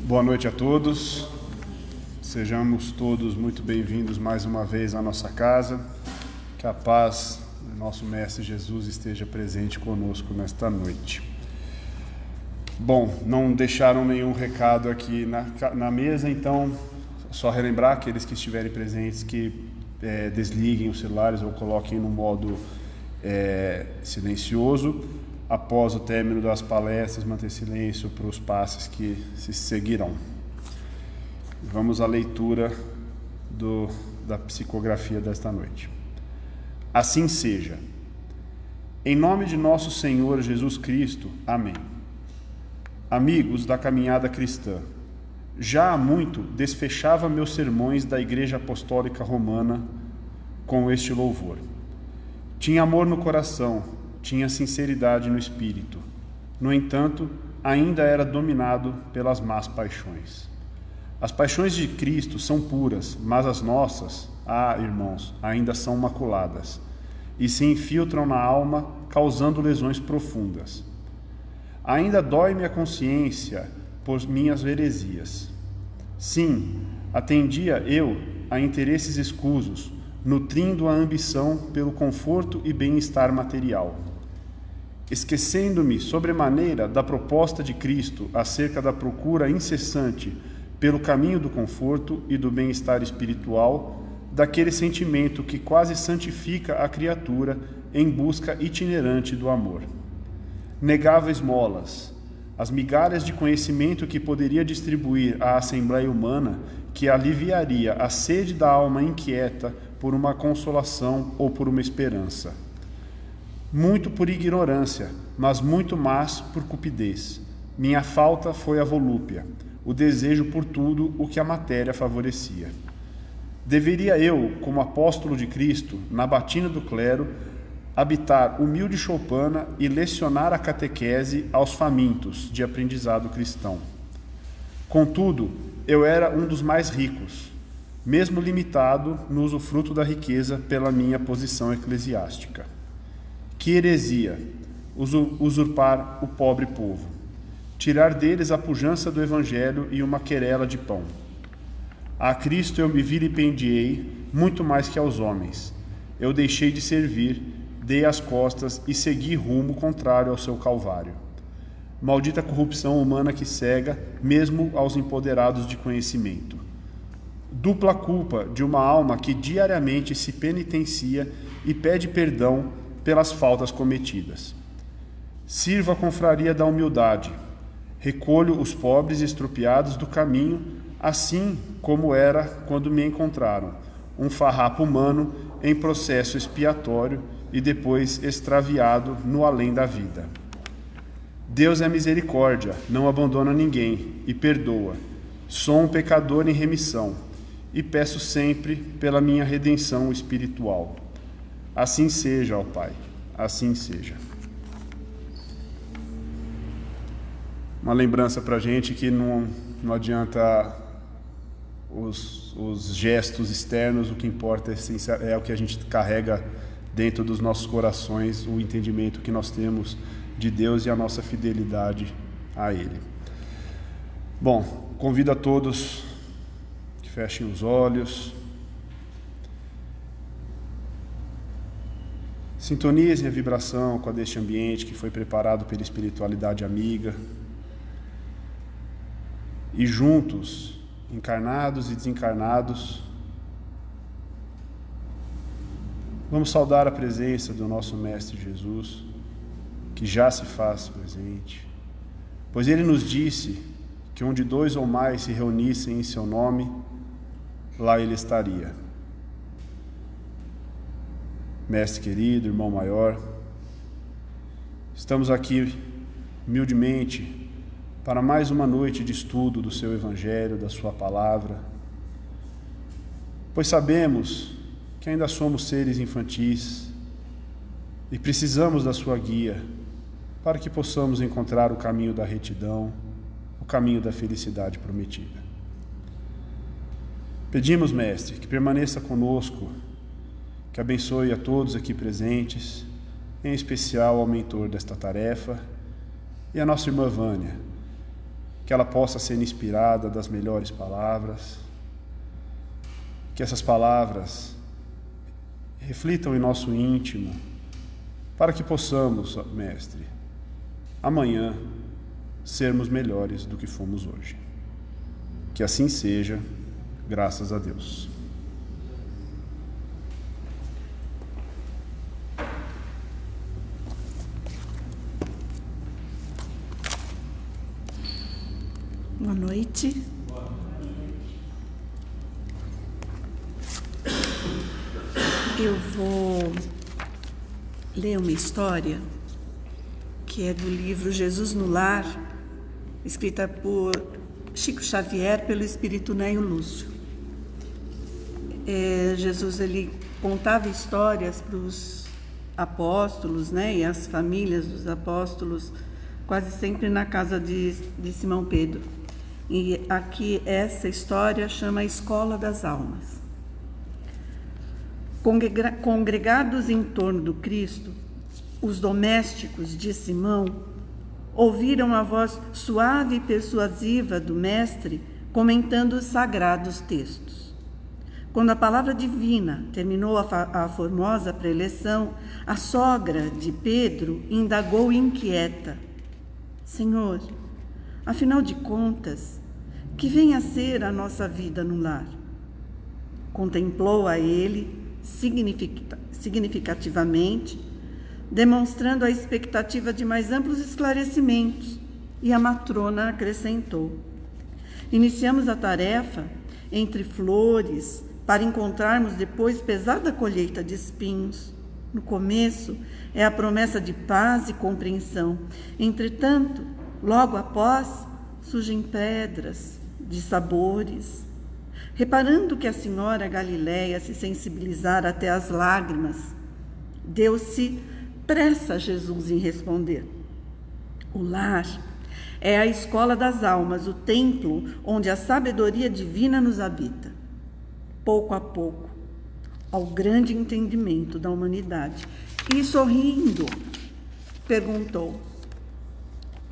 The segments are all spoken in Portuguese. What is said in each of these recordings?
Boa noite a todos, sejamos todos muito bem-vindos mais uma vez à nossa casa, que a paz do nosso Mestre Jesus esteja presente conosco nesta noite. Bom, não deixaram nenhum recado aqui na mesa, então só relembrar aqueles que estiverem presentes que desliguem os celulares ou coloquem no modo silencioso. Após o término das palestras, manter silêncio para os passes que se seguirão. Vamos à leitura da psicografia desta noite. Assim seja. Em nome de nosso Senhor Jesus Cristo. Amém. Amigos da caminhada cristã, já há muito desfechava meus sermões da Igreja Apostólica Romana com este louvor. Tinha amor no coração, tinha sinceridade no espírito. No entanto, ainda era dominado pelas más paixões. As paixões de Cristo são puras, mas as nossas, irmãos, ainda são maculadas e se infiltram na alma, causando lesões profundas. Ainda dói-me a consciência por minhas heresias. Sim, atendia eu a interesses escusos, nutrindo a ambição pelo conforto e bem-estar material. Esquecendo-me sobremaneira da proposta de Cristo acerca da procura incessante pelo caminho do conforto e do bem-estar espiritual, daquele sentimento que quase santifica a criatura em busca itinerante do amor. Negava esmolas, as migalhas de conhecimento que poderia distribuir à Assembleia Humana, que aliviaria a sede da alma inquieta por uma consolação ou por uma esperança. Muito por ignorância, mas muito mais por cupidez. Minha falta foi a volúpia, o desejo por tudo o que a matéria favorecia. Deveria eu, como apóstolo de Cristo, na batina do clero, habitar humilde choupana e lecionar a catequese aos famintos de aprendizado cristão. Contudo, eu era um dos mais ricos, mesmo limitado no usufruto da riqueza pela minha posição eclesiástica. Que heresia, usurpar o pobre povo, tirar deles a pujança do Evangelho e uma querela de pão. A Cristo eu me vilipendiei muito mais que aos homens. Eu deixei de servir, dei as costas e segui rumo contrário ao seu calvário. Maldita corrupção humana que cega, mesmo aos empoderados de conhecimento. Dupla culpa de uma alma que diariamente se penitencia e pede perdão pelas faltas cometidas. Sirvo a confraria da humildade, recolho os pobres estropiados do caminho, assim como era quando me encontraram, um farrapo humano em processo expiatório e depois extraviado no além da vida. Deus é misericórdia, não abandona ninguém e perdoa. Sou um pecador em remissão e peço sempre pela minha redenção espiritual. Assim seja, ó Pai, assim seja. Uma lembrança para a gente que não adianta os gestos externos, o que importa é o que a gente carrega dentro dos nossos corações, o entendimento que nós temos de Deus e a nossa fidelidade a Ele. Bom, convido a todos que fechem os olhos. Sintonizem a vibração com a deste ambiente que foi preparado pela espiritualidade amiga. E juntos, encarnados e desencarnados, vamos saudar a presença do nosso Mestre Jesus, que já se faz presente, pois Ele nos disse que onde 2 ou mais se reunissem em seu nome, lá Ele estaria. Mestre querido, irmão maior, estamos aqui humildemente para mais uma noite de estudo do seu Evangelho, da sua palavra, pois sabemos que ainda somos seres infantis e precisamos da sua guia para que possamos encontrar o caminho da retidão, o caminho da felicidade prometida. Pedimos, Mestre, que permaneça conosco, que abençoe a todos aqui presentes, em especial ao mentor desta tarefa, e a nossa irmã Vânia, que ela possa ser inspirada das melhores palavras, que essas palavras reflitam em nosso íntimo, para que possamos, Mestre, amanhã sermos melhores do que fomos hoje. Que assim seja, graças a Deus. Boa noite. Eu vou ler uma história que é do livro Jesus no Lar, escrita por Chico Xavier pelo Espírito Neio Lúcio. Jesus, ele contava histórias para os apóstolos, né, e as famílias dos apóstolos, quase sempre na casa de Simão Pedro. E aqui essa história chama a Escola das Almas. Congregados em torno do Cristo, os domésticos de Simão ouviram a voz suave e persuasiva do Mestre comentando os sagrados textos. Quando a palavra divina terminou a formosa preleção, a sogra de Pedro indagou inquieta: Senhor, afinal de contas, que vem a ser a nossa vida no lar? Contemplou a ele significativamente, demonstrando a expectativa de mais amplos esclarecimentos, e a matrona acrescentou: iniciamos a tarefa entre flores para encontrarmos depois pesada colheita de espinhos. No começo é a promessa de paz e compreensão. Entretanto, logo após, surgem pedras de sabores. Reparando que a senhora Galileia se sensibilizara até as lágrimas, deu-se pressa a Jesus em responder: o lar é a escola das almas, o templo onde a sabedoria divina nos habita. Pouco a pouco, ao grande entendimento da humanidade. E sorrindo, perguntou: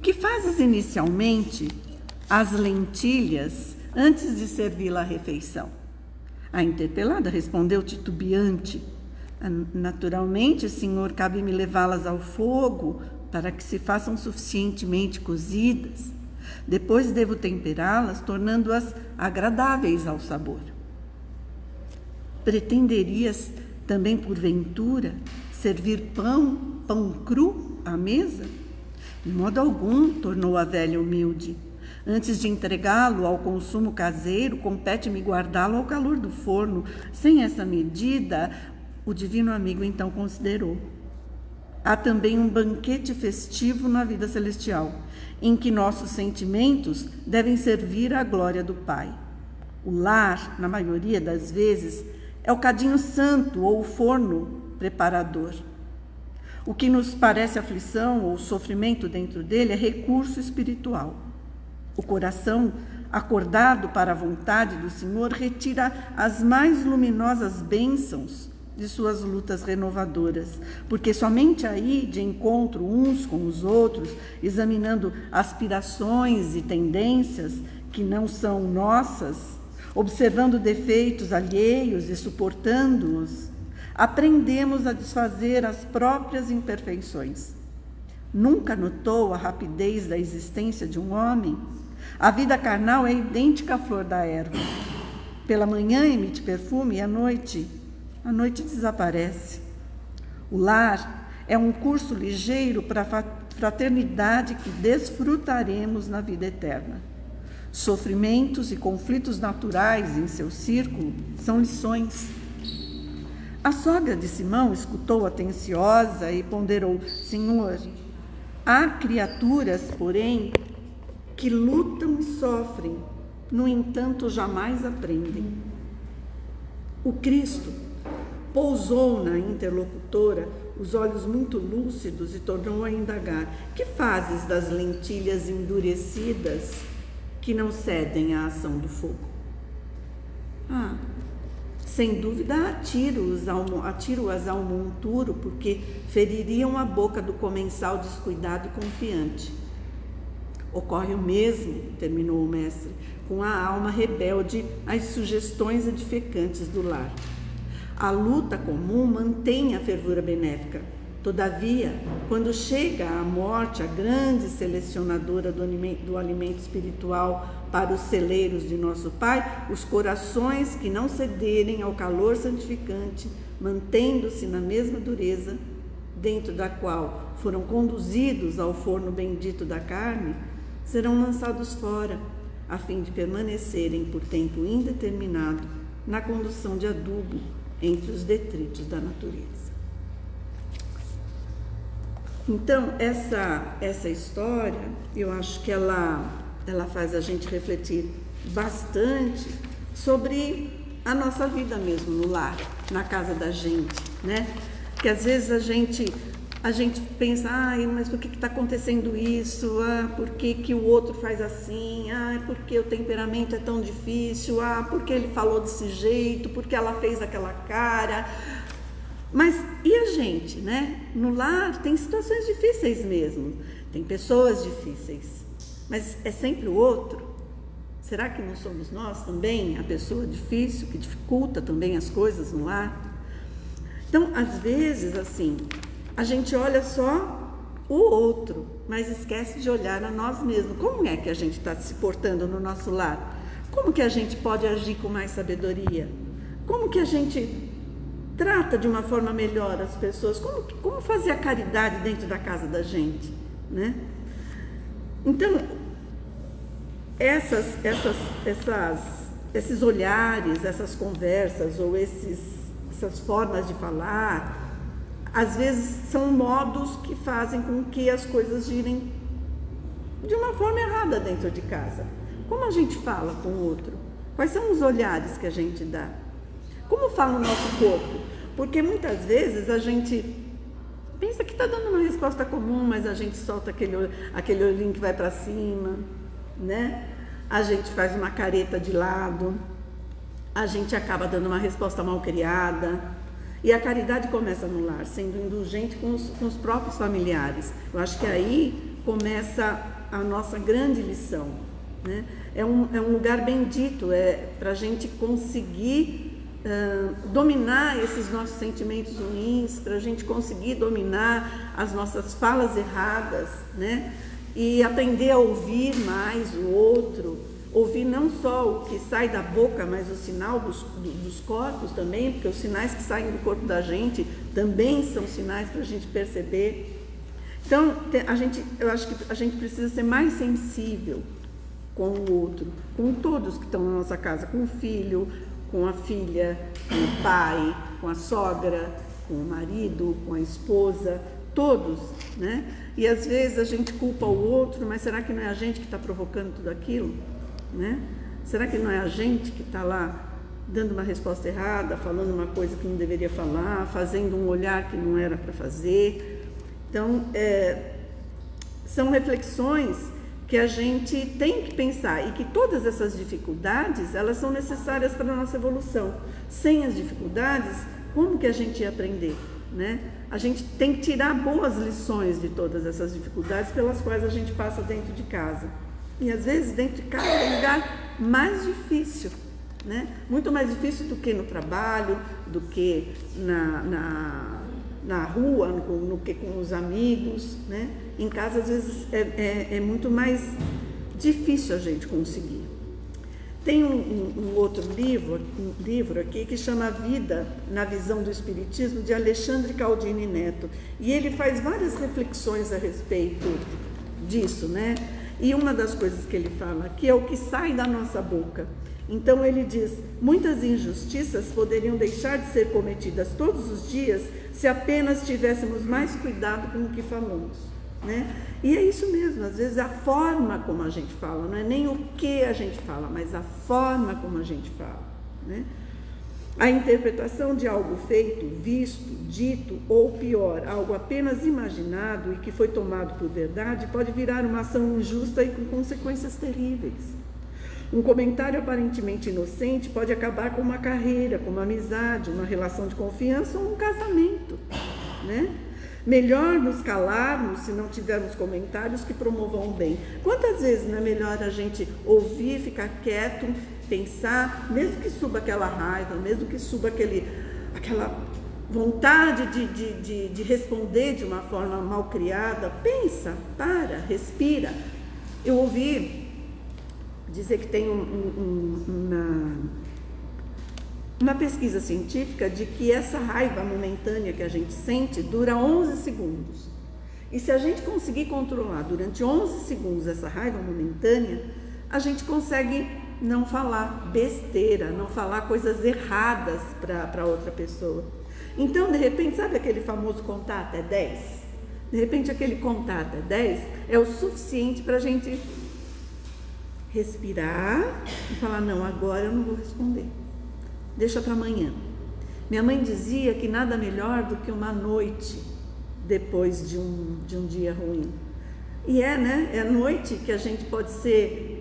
que fazes inicialmente as lentilhas antes de servi-la a refeição? A interpelada respondeu titubeante: naturalmente, senhor, cabe-me levá-las ao fogo para que se façam suficientemente cozidas. Depois devo temperá-las, tornando-as agradáveis ao sabor. Pretenderias também, porventura, servir pão cru à mesa? De modo algum, tornou a velha humilde. Antes de entregá-lo ao consumo caseiro, compete-me guardá-lo ao calor do forno. Sem essa medida, o divino amigo então considerou: há também um banquete festivo na vida celestial, em que nossos sentimentos devem servir à glória do Pai. O lar, na maioria das vezes, é o cadinho santo ou o forno preparador. O que nos parece aflição ou sofrimento dentro dele é recurso espiritual. O coração, acordado para a vontade do Senhor, retira as mais luminosas bênçãos de suas lutas renovadoras, porque somente aí, de encontro uns com os outros, examinando aspirações e tendências que não são nossas, observando defeitos alheios e suportando-os, aprendemos a desfazer as próprias imperfeições. Nunca notou a rapidez da existência de um homem? A vida carnal é idêntica à flor da erva. Pela manhã emite perfume e à noite desaparece. O lar é um curso ligeiro para a fraternidade que desfrutaremos na vida eterna. Sofrimentos e conflitos naturais em seu círculo são lições. A sogra de Simão escutou atenciosa e ponderou: Senhor, há criaturas, porém, que lutam e sofrem, no entanto jamais aprendem. O Cristo pousou na interlocutora os olhos muito lúcidos e tornou a indagar: que fazes das lentilhas endurecidas que não cedem à ação do fogo? Sem dúvida atiro-as ao monturo, porque feririam a boca do comensal descuidado e confiante. Ocorre o mesmo, terminou o mestre, com a alma rebelde às sugestões edificantes do lar. A luta comum mantém a fervura benéfica. Todavia, quando chega a morte, a grande selecionadora do alimento espiritual para os celeiros de nosso Pai, os corações que não cederem ao calor santificante, mantendo-se na mesma dureza, dentro da qual foram conduzidos ao forno bendito da carne, serão lançados fora, a fim de permanecerem por tempo indeterminado na condução de adubo entre os detritos da natureza. Então, essa história, eu acho que ela faz a gente refletir bastante sobre a nossa vida mesmo no lar, na casa da gente, né? Que às vezes a gente pensa, mas por que está acontecendo isso? Por que o outro faz assim? Por que o temperamento é tão difícil? Por que ele falou desse jeito? Por que ela fez aquela cara? Mas e a gente, né? No lar tem situações difíceis mesmo, tem pessoas difíceis, mas é sempre o outro? Será que não somos nós também a pessoa difícil, que dificulta também as coisas no lar? Então, às vezes, assim, a gente olha só o outro, mas esquece de olhar a nós mesmos. Como é que a gente está se portando no nosso lar? Como que a gente pode agir com mais sabedoria? Como que a gente trata de uma forma melhor as pessoas? Como fazer a caridade dentro da casa da gente, né? Então, esses olhares, essas conversas ou essas formas de falar, às vezes são modos que fazem com que as coisas girem de uma forma errada dentro de casa. Como a gente fala com o outro? Quais são os olhares que a gente dá? Como fala o nosso corpo? Porque muitas vezes a gente pensa que está dando uma resposta comum, mas a gente solta aquele olhinho que vai para cima, né? A gente faz uma careta de lado, a gente acaba dando uma resposta mal criada. E a caridade começa no lar, sendo indulgente com os próprios familiares. Eu acho que aí começa a nossa grande lição, né? É um lugar bendito, para a gente conseguir dominar esses nossos sentimentos ruins, para a gente conseguir dominar as nossas falas erradas, né? E aprender a ouvir mais o outro, ouvir não só o que sai da boca, mas o sinal dos corpos também, porque os sinais que saem do corpo da gente também são sinais para a gente perceber. Então, eu acho que a gente precisa ser mais sensível com o outro, com todos que estão na nossa casa, com o filho, com a filha, com o pai, com a sogra, com o marido, com a esposa, todos, né? E às vezes a gente culpa o outro, mas será que não é a gente que está provocando tudo aquilo, né? Será que não é a gente que está lá dando uma resposta errada, falando uma coisa que não deveria falar, fazendo um olhar que não era para fazer? Então, são reflexões que a gente tem que pensar, e que todas essas dificuldades, elas são necessárias para a nossa evolução. Sem as dificuldades, como que a gente ia aprender, né? A gente tem que tirar boas lições de todas essas dificuldades pelas quais a gente passa dentro de casa. E às vezes dentro de casa é o lugar mais difícil, né? Muito mais difícil do que no trabalho, do que na rua, no que com os amigos, né? Em casa, às vezes, é muito mais difícil a gente conseguir. Tem um outro livro aqui que chama Vida na Visão do Espiritismo, de Alexandre Caldini Neto. E ele faz várias reflexões a respeito disso, né? E uma das coisas que ele fala aqui é o que sai da nossa boca. Então ele diz: muitas injustiças poderiam deixar de ser cometidas todos os dias se apenas tivéssemos mais cuidado com o que falamos, né? E é isso mesmo, às vezes a forma como a gente fala, não é nem o que a gente fala, mas a forma como a gente fala, né? A interpretação de algo feito, visto, dito ou pior, algo apenas imaginado e que foi tomado por verdade, pode virar uma ação injusta e com consequências terríveis. Um comentário aparentemente inocente pode acabar com uma carreira, com uma amizade, uma relação de confiança ou um casamento, né? Melhor nos calarmos se não tivermos comentários que promovam o bem. Quantas vezes não é melhor a gente ouvir, ficar quieto, pensar, mesmo que suba aquela raiva, mesmo que suba aquela vontade de responder de uma forma mal criada, pensa, para, respira. Eu ouvi dizer que tem uma pesquisa científica de que essa raiva momentânea que a gente sente dura 11 segundos. E se a gente conseguir controlar durante 11 segundos essa raiva momentânea, a gente consegue não falar besteira, não falar coisas erradas para outra pessoa. Então, de repente, sabe aquele famoso contar até 10? De repente, aquele contar até 10 é o suficiente para a gente respirar e falar, não, agora eu não vou responder. Deixa para amanhã. Minha mãe dizia que nada melhor do que uma noite depois de um dia ruim. E né? É a noite que a gente pode ser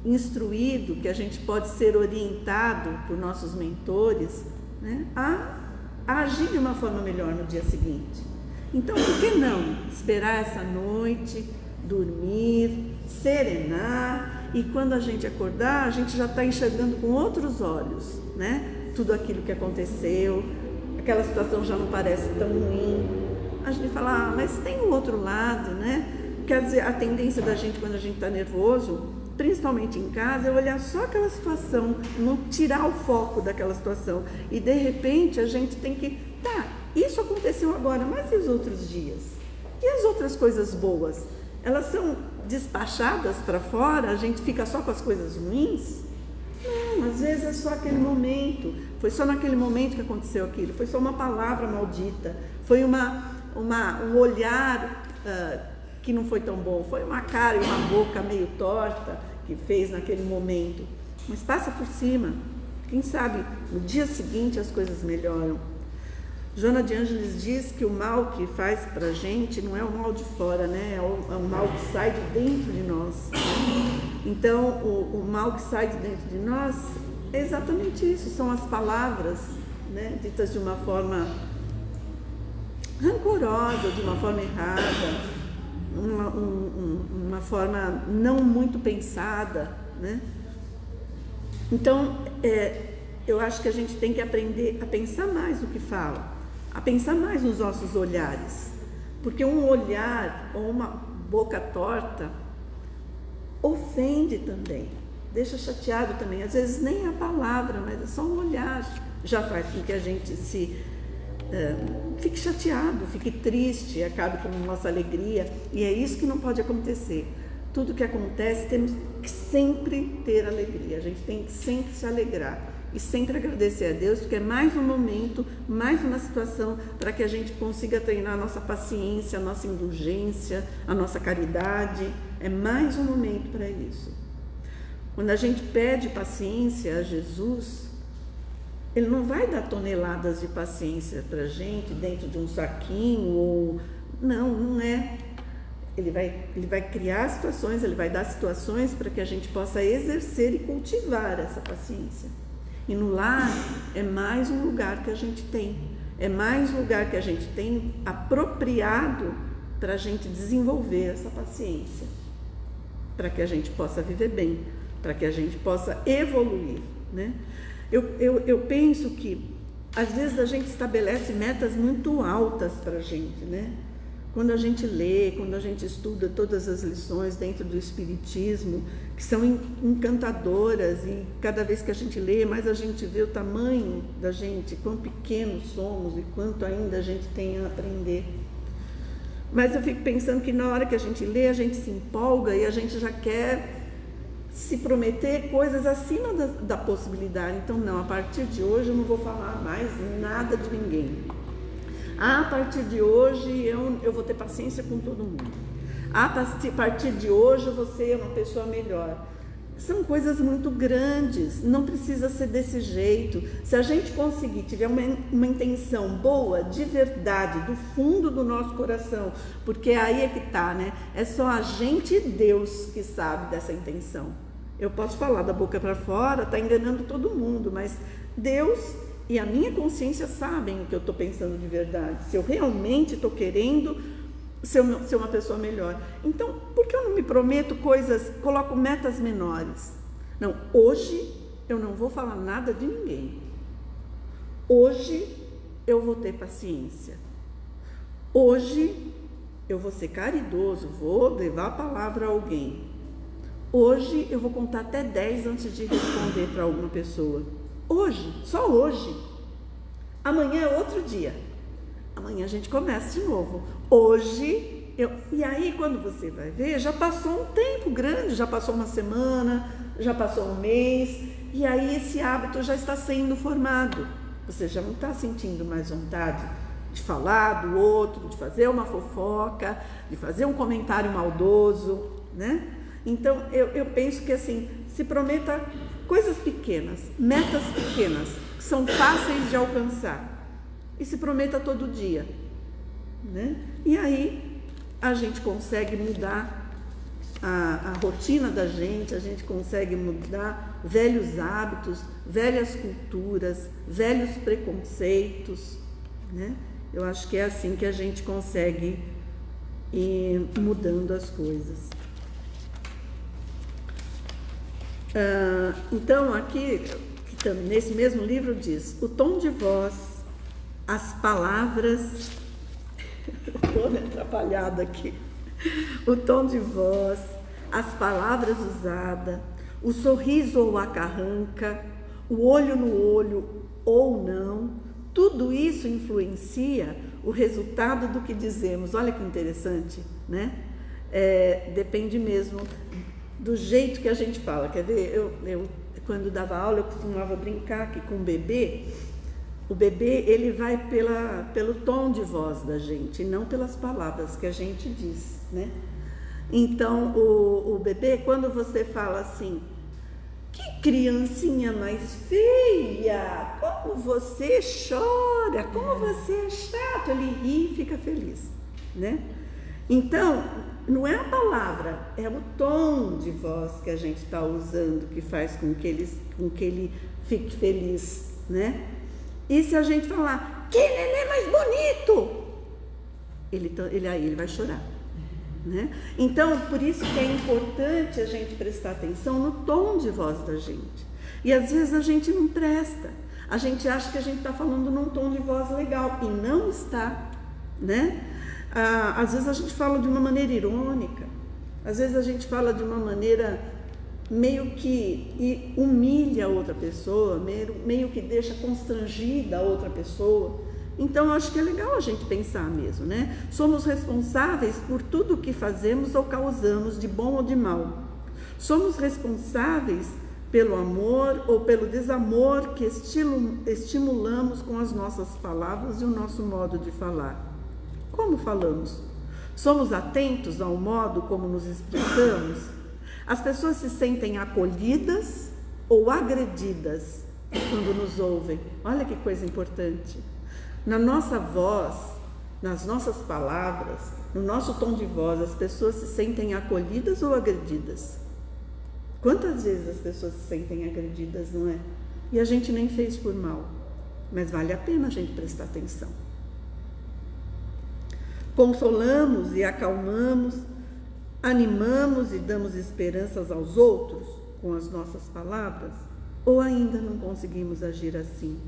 instruído, que a gente pode ser orientado por nossos mentores, né? A agir de uma forma melhor no dia seguinte. Então, por que não esperar essa noite, dormir, serenar, e quando a gente acordar, a gente já está enxergando com outros olhos, né? Tudo aquilo que aconteceu, aquela situação já não parece tão ruim. A gente fala, mas tem um outro lado, né? Quer dizer, a tendência da gente quando a gente está nervoso, principalmente em casa, é olhar só aquela situação, não tirar o foco daquela situação. E de repente a gente tem que, isso aconteceu agora, mas e os outros dias? E as outras coisas boas? Elas são despachadas para fora, a gente fica só com as coisas ruins? Não, às vezes é só aquele momento, foi só naquele momento que aconteceu aquilo, foi só uma palavra maldita, foi um olhar que não foi tão bom, foi uma cara e uma boca meio torta que fez naquele momento, mas passa por cima, quem sabe no dia seguinte as coisas melhoram. Joana de Ângeles diz que o mal que faz pra gente não é o mal de fora, né? É o mal que sai de dentro de nós. Então, o mal que sai de dentro de nós é exatamente isso, são as palavras, né? Ditas de uma forma rancorosa, de uma forma errada, uma forma não muito pensada, né? Então, eu acho que a gente tem que aprender a pensar mais no que fala, a pensar mais nos nossos olhares, porque um olhar ou uma boca torta ofende também, deixa chateado também, às vezes nem a palavra, mas é só um olhar já faz com que a gente fique chateado, fique triste, acabe com a nossa alegria, e é isso que não pode acontecer. Tudo que acontece, temos que sempre ter alegria, a gente tem que sempre se alegrar e sempre agradecer a Deus, porque é mais um momento, mais uma situação para que a gente consiga treinar a nossa paciência, a nossa indulgência, a nossa caridade, é mais um momento para isso. Quando a gente pede paciência a Jesus, Ele não vai dar toneladas de paciência para a gente dentro de um saquinho, ou não é. Ele vai criar situações, Ele vai dar situações para que a gente possa exercer e cultivar essa paciência. E no lar é mais um lugar que a gente tem, é mais um lugar que a gente tem apropriado para a gente desenvolver essa paciência, para que a gente possa viver bem, para que a gente possa evoluir, né? Eu penso que às vezes a gente estabelece metas muito altas para a gente, né? Quando a gente lê, quando a gente estuda todas as lições dentro do Espiritismo, que são encantadoras, e cada vez que a gente lê, mais a gente vê o tamanho da gente, quão pequenos somos e quanto ainda a gente tem a aprender. Mas eu fico pensando que na hora que a gente lê, a gente se empolga e a gente já quer se prometer coisas acima da possibilidade. Então, não, a partir de hoje eu não vou falar mais nada de ninguém. A partir de hoje eu vou ter paciência com todo mundo. A partir de hoje eu vou ser uma pessoa melhor. São coisas muito grandes, não precisa ser desse jeito. Se a gente conseguir, tiver uma intenção boa, de verdade, do fundo do nosso coração, porque aí é que está, né? É só a gente e Deus que sabe dessa intenção. Eu posso falar da boca para fora, está enganando todo mundo, mas Deus e a minha consciência sabem o que eu estou pensando de verdade, se eu realmente estou querendo ser uma pessoa melhor. Então, por que eu não me prometo coisas, coloco metas menores? Não, hoje eu não vou falar nada de ninguém. Hoje eu vou ter paciência. Hoje eu vou ser caridoso, vou levar a palavra a alguém. Hoje eu vou contar até 10 antes de responder para alguma pessoa. Hoje, só hoje. Amanhã é outro dia. Amanhã a gente começa de novo. Hoje, e aí quando você vai ver, já passou um tempo grande, já passou uma semana, já passou um mês, e aí esse hábito já está sendo formado. Você já não está sentindo mais vontade de falar do outro, de fazer uma fofoca, de fazer um comentário maldoso, né? Então, eu penso que assim, se prometa coisas pequenas, metas pequenas, que são fáceis de alcançar. E se prometa todo dia, né? E aí a gente consegue mudar a rotina da gente, a gente consegue mudar velhos hábitos, velhas culturas, velhos preconceitos, né? Eu acho que é assim que a gente consegue ir mudando as coisas. Então aqui, nesse mesmo livro diz, o tom de voz, as palavras, toda atrapalhada aqui, o tom de voz, as palavras usadas, o sorriso ou a carranca, o olho no olho ou não, tudo isso influencia o resultado do que dizemos. Olha que interessante, né? Depende mesmo do jeito que a gente fala. Quer ver, eu quando dava aula, eu costumava brincar que com o bebê ele vai pelo tom de voz da gente, e não pelas palavras que a gente diz, né? Então, o bebê, quando você fala assim, que criancinha mais feia, como você chora, como você é chato, ele ri e fica feliz, né? Então, não é a palavra, é o tom de voz que a gente está usando que faz com que ele fique feliz, né? E se a gente falar, que neném mais bonito, ele vai chorar, né? Então, por isso que é importante a gente prestar atenção no tom de voz da gente. E às vezes a gente não presta, a gente acha que a gente está falando num tom de voz legal, e não está, né? Às vezes a gente fala de uma maneira irônica, às vezes a gente fala de uma maneira meio que humilha a outra pessoa, meio que deixa constrangida a outra pessoa. Então, eu acho que é legal a gente pensar mesmo, né? Somos responsáveis por tudo o que fazemos ou causamos, de bom ou de mal. Somos responsáveis pelo amor ou pelo desamor que estimulamos com as nossas palavras e o nosso modo de falar. Como falamos? Somos atentos ao modo como nos expressamos? As pessoas se sentem acolhidas ou agredidas quando nos ouvem? Olha que coisa importante. Na nossa voz, nas nossas palavras, no nosso tom de voz, as pessoas se sentem acolhidas ou agredidas? Quantas vezes as pessoas se sentem agredidas, não é? E a gente nem fez por mal, mas vale a pena a gente prestar atenção. Consolamos e acalmamos, animamos e damos esperanças aos outros com as nossas palavras? Ou ainda não conseguimos agir assim?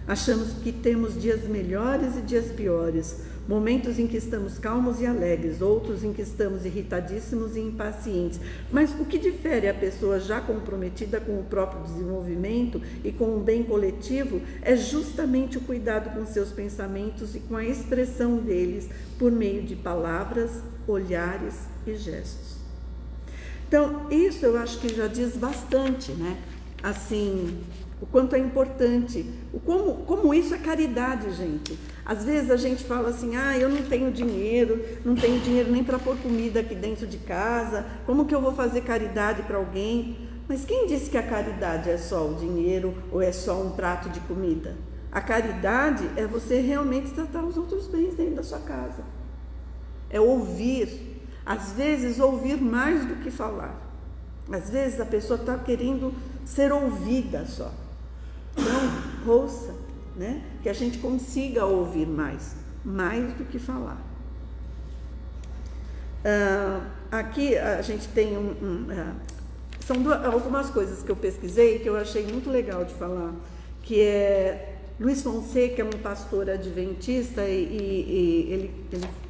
Achamos que temos dias melhores e dias piores, momentos em que estamos calmos e alegres, outros em que estamos irritadíssimos e impacientes. Mas o que difere a pessoa já comprometida com o próprio desenvolvimento e com o bem coletivo é justamente o cuidado com seus pensamentos e com a expressão deles por meio de palavras, olhares e gestos. Então, isso eu acho que já diz bastante, né? Assim, o quanto é importante, como isso é caridade, gente. Às vezes a gente fala assim, eu não tenho dinheiro nem para pôr comida aqui dentro de casa, como que eu vou fazer caridade para alguém? Mas quem disse que a caridade é só o dinheiro ou é só um prato de comida? A caridade é você realmente tratar os outros bem dentro da sua casa. É ouvir, às vezes ouvir mais do que falar. Às vezes a pessoa está querendo ser ouvida só. Então, ouça, né? Que a gente consiga ouvir mais do que falar. Aqui a gente tem são algumas coisas que eu pesquisei que eu achei muito legal de falar, que é Luiz Fonseca, é um pastor adventista, e ele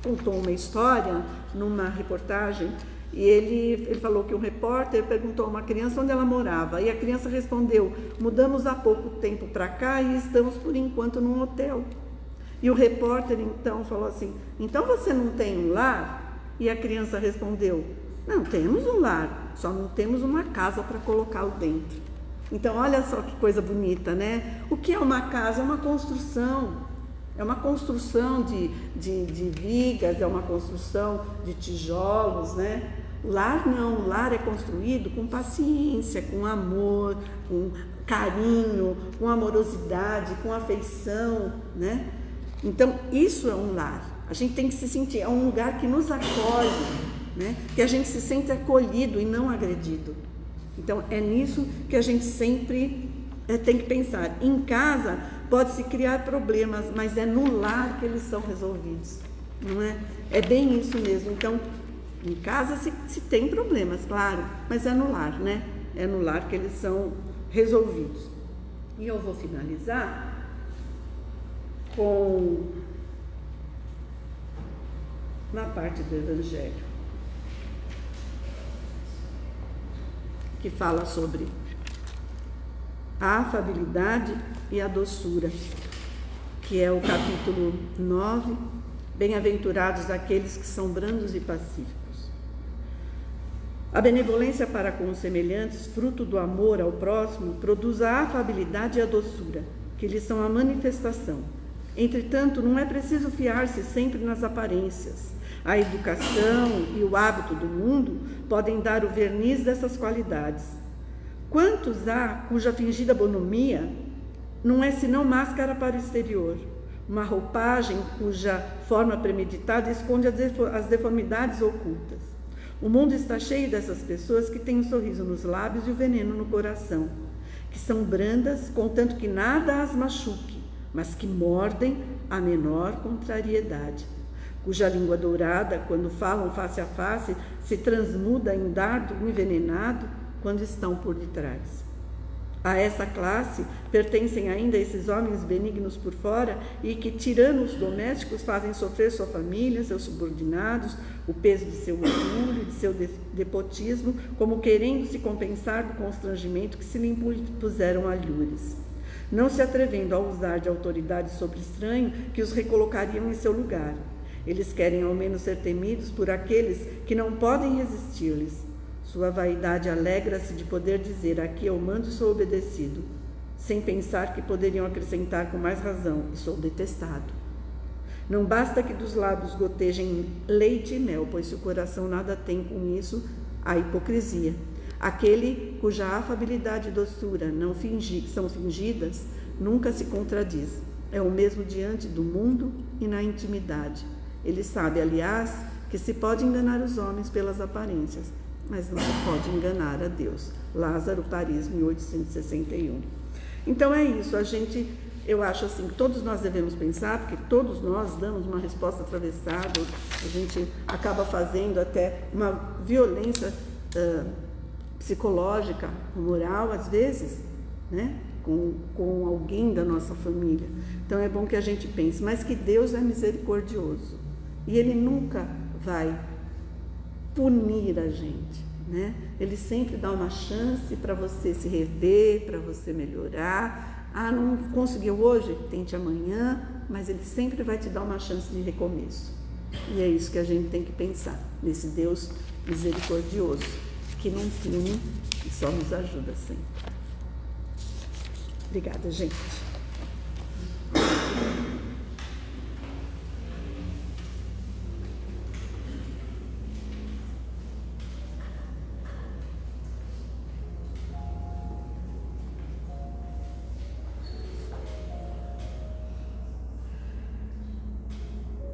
contou uma história numa reportagem, e ele falou que um repórter perguntou a uma criança onde ela morava, e a criança respondeu: mudamos há pouco tempo para cá e estamos por enquanto num hotel. E o repórter então falou assim: então você não tem um lar? E a criança respondeu: não, temos um lar, só não temos uma casa para colocá-lo dentro. Então, olha só que coisa bonita, né? O que é uma casa? É uma construção. É uma construção de vigas, é uma construção de tijolos, né? Lar não, o lar é construído com paciência, com amor, com carinho, com amorosidade, com afeição, né? Então, isso é um lar. A gente tem que se sentir, é um lugar que nos acolhe, né? Que a gente se sente acolhido e não agredido. Então, é nisso que a gente sempre tem que pensar. Em casa, pode-se criar problemas, mas é no lar que eles são resolvidos, não é? É bem isso mesmo. Então, em casa se tem problemas, claro, mas é no lar, né? É no lar que eles são resolvidos. E eu vou finalizar com na parte do Evangelho, que fala sobre a afabilidade e a doçura, que é o capítulo 9, bem-aventurados aqueles que são brandos e pacíficos. A benevolência para com os semelhantes, fruto do amor ao próximo, produz a afabilidade e a doçura, que lhes são a manifestação. Entretanto, não é preciso fiar-se sempre nas aparências. A educação e o hábito do mundo podem dar o verniz dessas qualidades. Quantos há cuja fingida bonomia não é senão máscara para o exterior, uma roupagem cuja forma premeditada esconde as deformidades ocultas? O mundo está cheio dessas pessoas que têm um sorriso nos lábios e o veneno no coração, que são brandas, contanto que nada as machuque, mas que mordem a menor contrariedade, cuja língua dourada, quando falam face a face, se transmuda em dardo envenenado quando estão por detrás. A essa classe pertencem ainda esses homens benignos por fora e que, tirando os domésticos, fazem sofrer sua família, seus subordinados, o peso de seu orgulho, de seu despotismo, como querendo se compensar do constrangimento que se lhe impuseram alhures, não se atrevendo a usar de autoridade sobre estranho que os recolocariam em seu lugar. Eles querem ao menos ser temidos por aqueles que não podem resistir-lhes. Sua vaidade alegra-se de poder dizer: aqui eu mando e sou obedecido, sem pensar que poderiam acrescentar com mais razão: e sou detestado. Não basta que dos lábios gotejem leite e mel, pois se o coração nada tem com isso, há hipocrisia. Aquele cuja afabilidade e doçura são fingidas, nunca se contradiz. É o mesmo diante do mundo e na intimidade. Ele sabe, aliás, que se pode enganar os homens pelas aparências, mas não se pode enganar a Deus. Lázaro, Paris, 1861. Então é isso, eu acho assim, que todos nós devemos pensar, porque todos nós damos uma resposta atravessada, a gente acaba fazendo até uma violência psicológica, moral, às vezes, né? Com alguém da nossa família. Então é bom que a gente pense, mas que Deus é misericordioso e Ele nunca vai punir a gente, né? Ele sempre dá uma chance para você se rever, para você melhorar. Não conseguiu hoje? Tente amanhã, mas Ele sempre vai te dar uma chance de recomeço. E é isso que a gente tem que pensar, nesse Deus misericordioso, que não pune e só nos ajuda sempre. Obrigada, gente.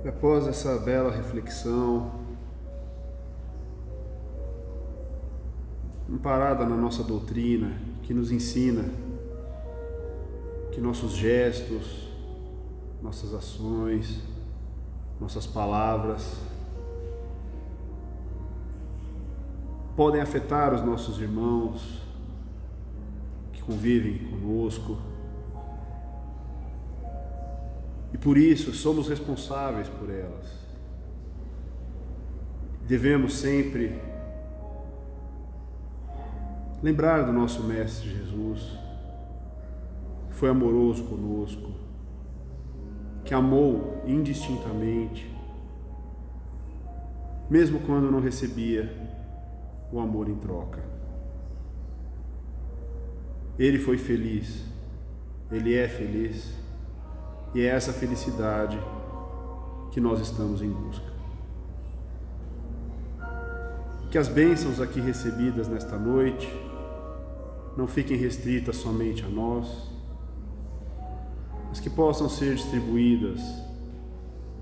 Após essa bela reflexão, amparada na nossa doutrina, que nos ensina que nossos gestos, nossas ações, nossas palavras podem afetar os nossos irmãos que convivem conosco. E por isso somos responsáveis por elas. Devemos sempre lembrar do nosso Mestre Jesus, que foi amoroso conosco, que amou indistintamente, mesmo quando não recebia o amor em troca. Ele foi feliz, ele é feliz, e é essa felicidade que nós estamos em busca. Que as bênçãos aqui recebidas nesta noite não fiquem restritas somente a nós, mas que possam ser distribuídas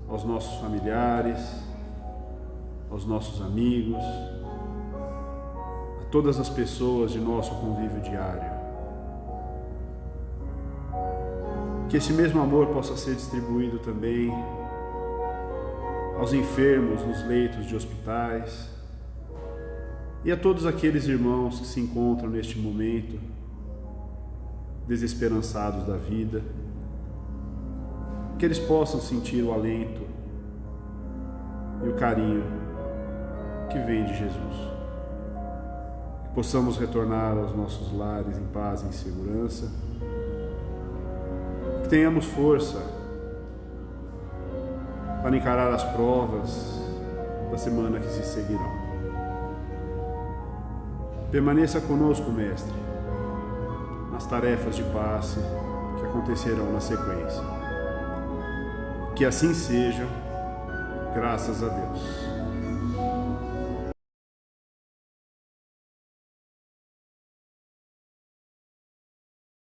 aos nossos familiares, aos nossos amigos, a todas as pessoas de nosso convívio diário. Que esse mesmo amor possa ser distribuído também aos enfermos nos leitos de hospitais e a todos aqueles irmãos que se encontram neste momento desesperançados da vida, que eles possam sentir o alento e o carinho que vem de Jesus. Que possamos retornar aos nossos lares em paz e em segurança. Que tenhamos força para encarar as provas da semana que se seguirão. Permaneça conosco, Mestre, nas tarefas de passe que acontecerão na sequência. Que assim seja, graças a Deus.